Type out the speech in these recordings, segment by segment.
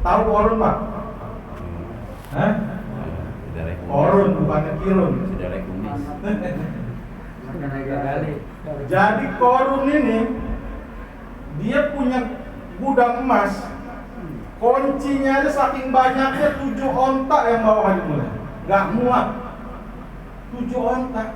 Tahu korun Pak? Hah? Korun bukannya kirun. Jadi korun ini dia punya gudang emas. Kuncinya aja saking banyaknya 7 ontak yang bawa Haji Mulya. Gak muat 7 ontak.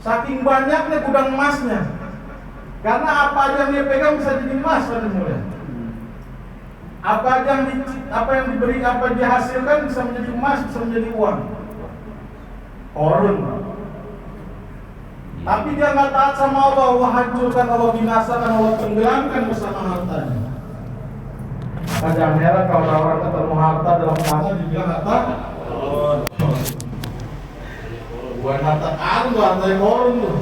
Saking banyaknya gudang emasnya. Karena apa aja yang dia pegang bisa jadi emas Haji Mulya. Apa yang diberi, apa yang dihasilkan bisa menjadi emas, bisa menjadi uang. Korun. Tapi dia nggak taat sama Allah, Allah hancurkan, Allah binasakan, Allah tenggelamkan bersama hartanya. Maka jangan heran kalau orang ketemu harta dalam masa dibilang harta korun. Bukan harta karun, harta korun tuh.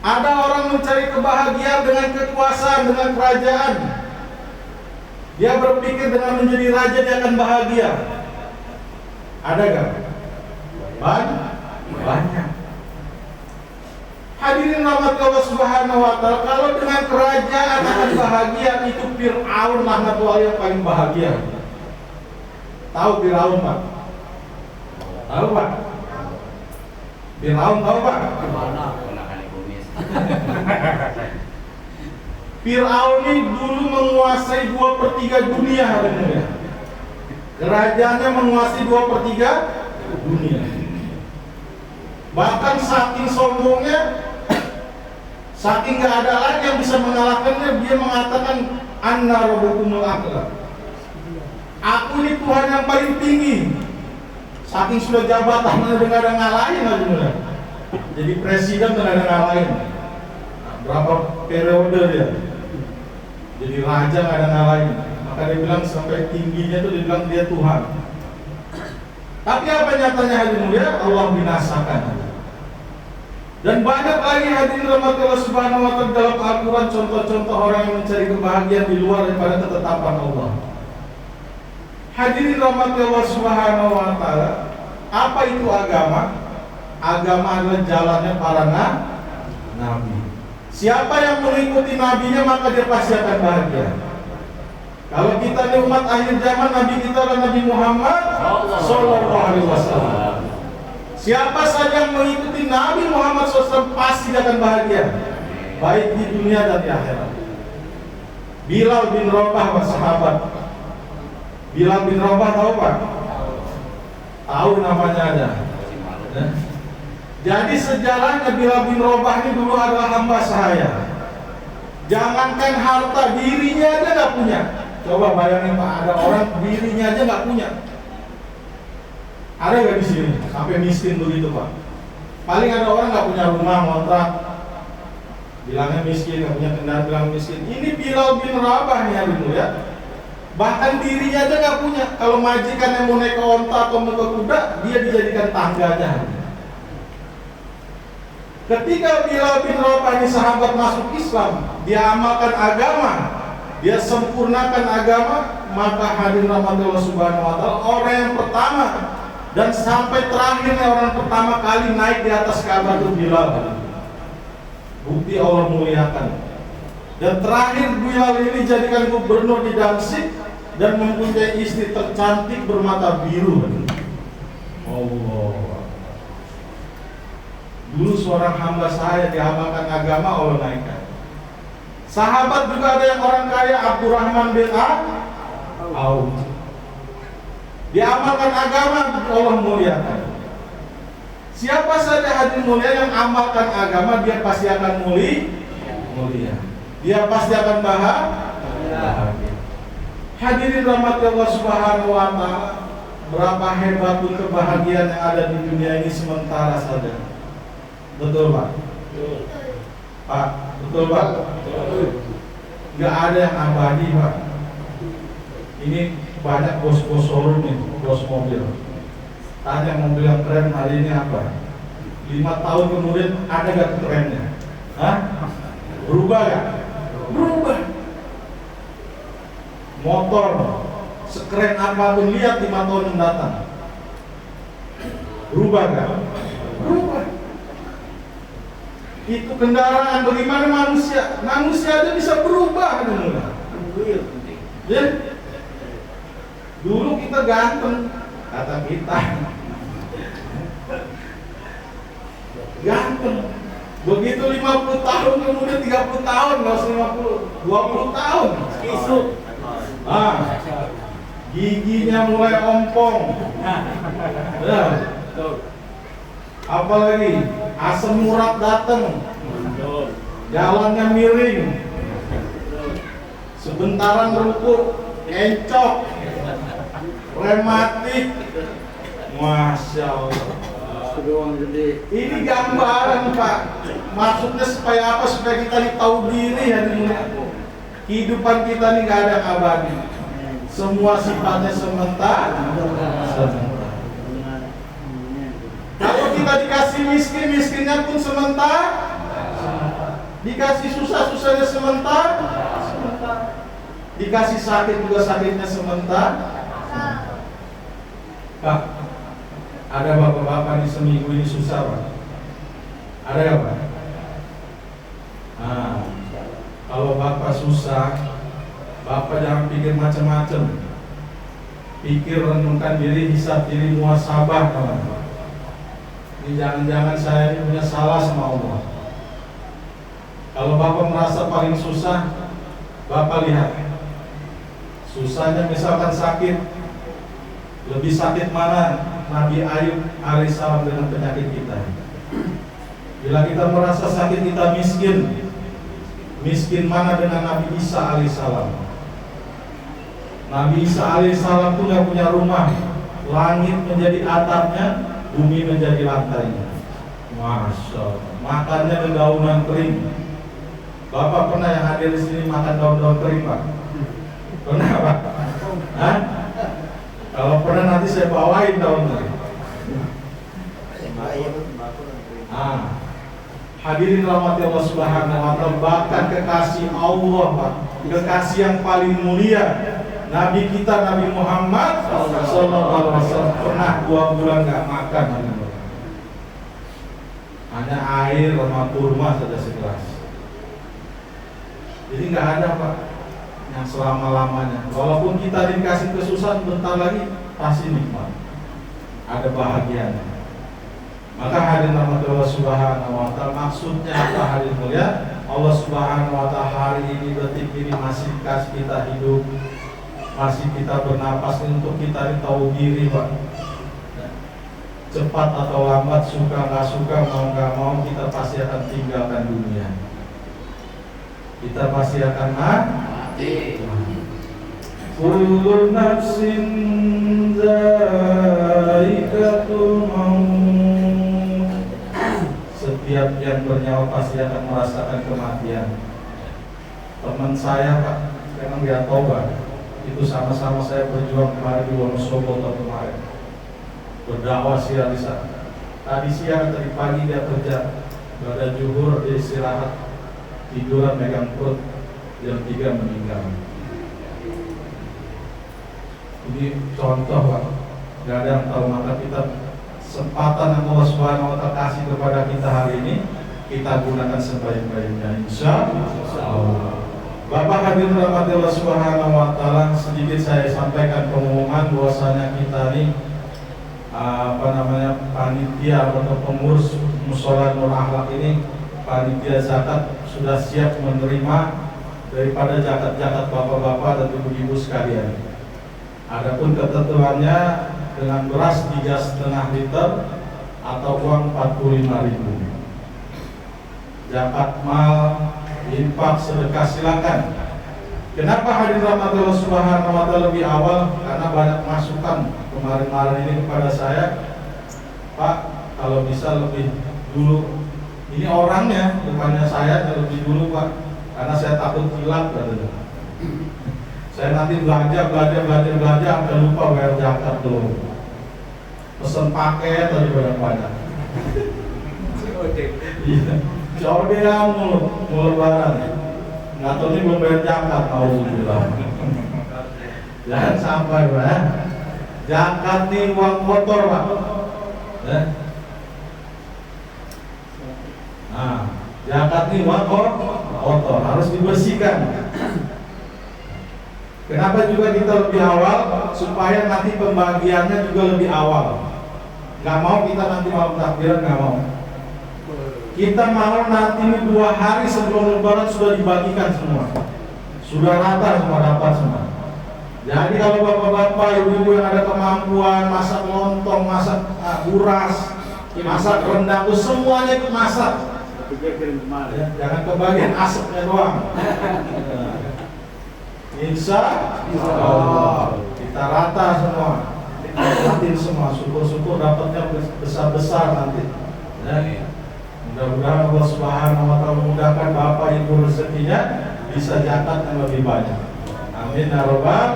Ada orang mencari kebahagiaan dengan kekuasaan, dengan kerajaan. Dia berpikir dengan menjadi raja dia akan bahagia. Ada gak? Banyak. Hadirin rahmat Allah Subhanahu wa ta'ala, kalau dengan kerajaan akan bahagia, itu Fir'aun laknatullah yang paling bahagia. Tahu Fir'aun Pak? Tahu Pak? Fir'aun tahu Pak? Fir'aun ini dulu menguasai 2/3 dunia. Kerajaannya menguasai 2/3 dunia. Bahkan saking sombongnya, saking gak ada lagi yang bisa mengalahkannya, dia mengatakan Anna rabbukumul a'la. Aku ini Tuhan yang paling tinggi. Saking sudah jabatannya udah gak ada ngalahin aja. Jadi presiden gak ada ngalahin. Berapa periode dia? Jadi raja gak ada ngalahin. Maka dia bilang sampai tingginya tuh dia bilang dia Tuhan. Tapi apa nyatanya hadirin mulia? Allah binasakan. Dan banyak lagi hadirin rahmat Allah Subhanahu wa ta'ala dalam Al-Quran contoh-contoh orang yang mencari kebahagiaan di luar daripada ketetapan Allah. Hadirin rahmat Allah Subhanahu wa ta'ala, apa itu agama? Agama adalah jalannya para nabi. Siapa yang mengikuti nabinya maka dia pasti akan bahagia. Kalau kita ini umat akhir zaman, nabi kita adalah Nabi Muhammad sallallahu alaihi wasallam. Siapa saja yang mengikuti Nabi Muhammad SAW pasti akan bahagia, baik di dunia dan di akhirat. Bilal bin Rabah was sahabat. Bilal bin Rabah tahu Pak? Tahu namanya aja. Jadi sejarahnya Bilal bin Rabah ini dulu adalah hamba sahaya. Jangankan harta, dirinya aja nggak punya. Coba bayangin Pak, ada orang dirinya aja nggak punya. Ada nggak di sini sampai miskin begitu Pak? Paling ada orang nggak punya rumah, ngontrak, bilangnya miskin, nggak punya kendaraan, bilang miskin. Ini Bilal bin Rabah nih dulu ya. Bahkan dirinya aja nggak punya. Kalau majikan yang mau naik ke onta atau mau ke kuda, dia dijadikan tangganya. Ketika Bilal bin Rabah ini sahabat masuk Islam, dia amalkan agama, dia sempurnakan agama, maka hadirin rahmatullah subhanahu wa ta'ala, orang yang pertama dan sampai terakhirnya orang pertama kali naik di atas Ka'bah itu Bilal. Bukti Allah muliakan. Dan terakhir Bilal ini jadikan gubernur di Damsyik dan mempunyai istri tercantik bermata biru. Allah. Dulu seorang hamba saya diamalkan agama, Allah naikkan. Sahabat juga ada yang orang kaya, Abdurrahman bin Auf. Diamalkan agama, Allah muliakan. Siapa saja hadirin mulia yang amalkan agama, dia pasti akan mulia. Dia pasti akan bahagia. Hadirin rahmat Allah Subhanahu wa ta'ala, berapa hebat pun kebahagiaan yang ada di dunia ini sementara saja. Betul Pak? Pak, betul Pak? Nggak ada yang abadi Pak. Ini banyak bos-bos showroom nih, bos mobil. Tanya mobil yang keren hari ini apa? 5 tahun kemudian ada gak trennya? Hah? Berubah gak? Berubah. Motor sekeren apapun, lihat 5 tahun mendatang. Berubah gak? Berubah. Itu kendaraan, bagaimana manusia? Manusia aja bisa berubah. Ya, dulu kita ganteng, kata kita. Ganteng. Begitu 50 tahun, kemudian 30 tahun, nggak usah 50, 20 tahun. Isu. Giginya mulai ompong. Ya. Apalagi asam urat datang. Jalannya miring. Sebentaran rukuk, encok, rematik. Masya Allah. Ini gambaran, Pak. Maksudnya supaya apa? Supaya kita ini tahu diri ya. Kehidupan kita ini gak ada abadi. Semua sifatnya sementara. Kalau kita dikasih miskin, miskinnya pun sementara. Dikasih susah, susahnya sementara. Dikasih sakit juga sakitnya sementara. Pak, ada bapak-bapak di seminggu ini susah, Pak? Ada ya, Pak? Nah, kalau bapak susah, bapak jangan pikir macam-macam. Pikir, renungkan diri, hisab diri, muhasabah, kawan. Ini jangan-jangan saya ini punya salah sama Allah. Kalau bapak merasa paling susah, bapak lihat. Susahnya misalkan sakit. Lebih sakit mana Nabi Ayub alaihissalam dengan penyakit kita? Bila kita merasa sakit, kita miskin. Miskin mana dengan Nabi Isa alaihissalam? Nabi Isa alaihissalam pun gak punya rumah. Langit menjadi atapnya, bumi menjadi lantainya. Masya Allah. Makannya dedaunan kering. Bapak pernah yang hadir di sini makan daun-daun kering, Pak? Pernah, Pak? Hah? Kalau pernah nanti saya bawain daunnya. Hadirin rahmati Allah Subhanahu wa taala, bahkan kekasih Allah, Pak, kekasih yang paling mulia, Nabi kita Nabi Muhammad sallallahu alaihi wasallam pernah 2 bulan enggak makan. Hanya air sama kurma saja segelas. Jadi enggak ada, Pak, yang selama-lamanya. Walaupun kita dikasih kesusahan, bentar lagi pasti nikmat. Ada bahagianya. Maka hadirin Allah Subhanahu wa taala, maksudnya apa hadirin mulia? Allah Subhanahu wa taala hari ini, detik ini masih kasih kita hidup, masih kita bernapas untuk kita tahu diri, Pak. Cepat atau lambat, suka nggak suka, mau nggak mau, kita pasti akan tinggalkan dunia. Kita pasti akan mati. Kullu nafsin za'iqatul maut. Setiap yang bernyawa pasti akan merasakan kematian. Teman saya, Pak, memang dia tobat. Itu sama-sama saya berjuang kemarin di Wonosobo tahun kemarin. Berdakwah siang di sana. Tadi siang, tadi pagi dia kerja. Pada zuhur dia istirahat. Tiduran megang perut, jam 3 meninggal. Ini contoh, Pak. Gak ada yang tahu, maka kita kesempatan yang Allah Subhanahu wa taala kasih kepada kita hari ini, kita gunakan sebaik-baiknya, insya Allah. Bapak hadirin rahmati Allah Subhanahu wa taala, sedikit saya sampaikan pengumuman bahwasanya kita ini panitia atau pengurus Mushola Nur Akhlak ini, panitia zakat sudah siap menerima daripada zakat-zakat bapak-bapak dan ibu-ibu sekalian. Adapun ketentuannya dengan beras 3,5 liter atau uang 45.000. Zakat mal, infak, sedekah silakan. Kenapa hadirin rahmatullah subhanahu wa ta'ala lebih awal? Karena banyak masukan kemarin-kemarin ini kepada saya, Pak, kalau bisa lebih dulu. Ini orangnya, bukannya saya, lebih dulu, Pak, karena saya takut hilang katanya. Saya nanti belanja sampai lupa bayar zakat dulu. Pesen paket tadi banyak-banyak. Iya, jauh dia mulu barang. Nggak tahu ini belum bayar zakat, alhamdulillah. Jangan sampai, Pak. Zakat nih uang kotor, Pak. Nah, zakat nih uang kotor, harus dibersihkan. Kenapa juga kita lebih awal? Supaya nanti pembagiannya juga lebih awal. Gak mau kita nanti malam takbiran, gak mau. Kita mau nanti ini 2 hari sebelum Lebaran sudah dibagikan semua, sudah rata semua, dapat semua. Jadi kalau bapak-bapak, ibu-ibu yang ada kemampuan masak lontong, masak buras, masak rendang, itu semuanya ikut masak. Ya, jangan kebagian asapnya doang. Insya Allah kita rata semua, nanti semua syukur-syukur dapatnya besar-besar nanti. Ya. Mudah-mudahan Allah Subhanahu wa Ta'ala memudahkan bapak ibu rezekinya bisa zakat yang lebih banyak. Amin ya rabbal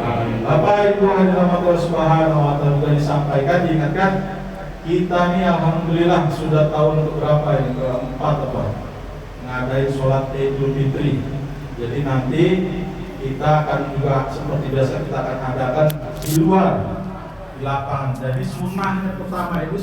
alamin. Bapak ibu hadirin Allah Subhanahu wa Ta'ala, juga disampaikan, diingatkan, kita nih alhamdulillah sudah tahun keberapa ini, keempat apa, ngadain sholat Idul Fitri. Jadi nanti kita akan juga seperti biasa kita akan adakan di luar, di lapangan. Jadi sunnahnya pertama itu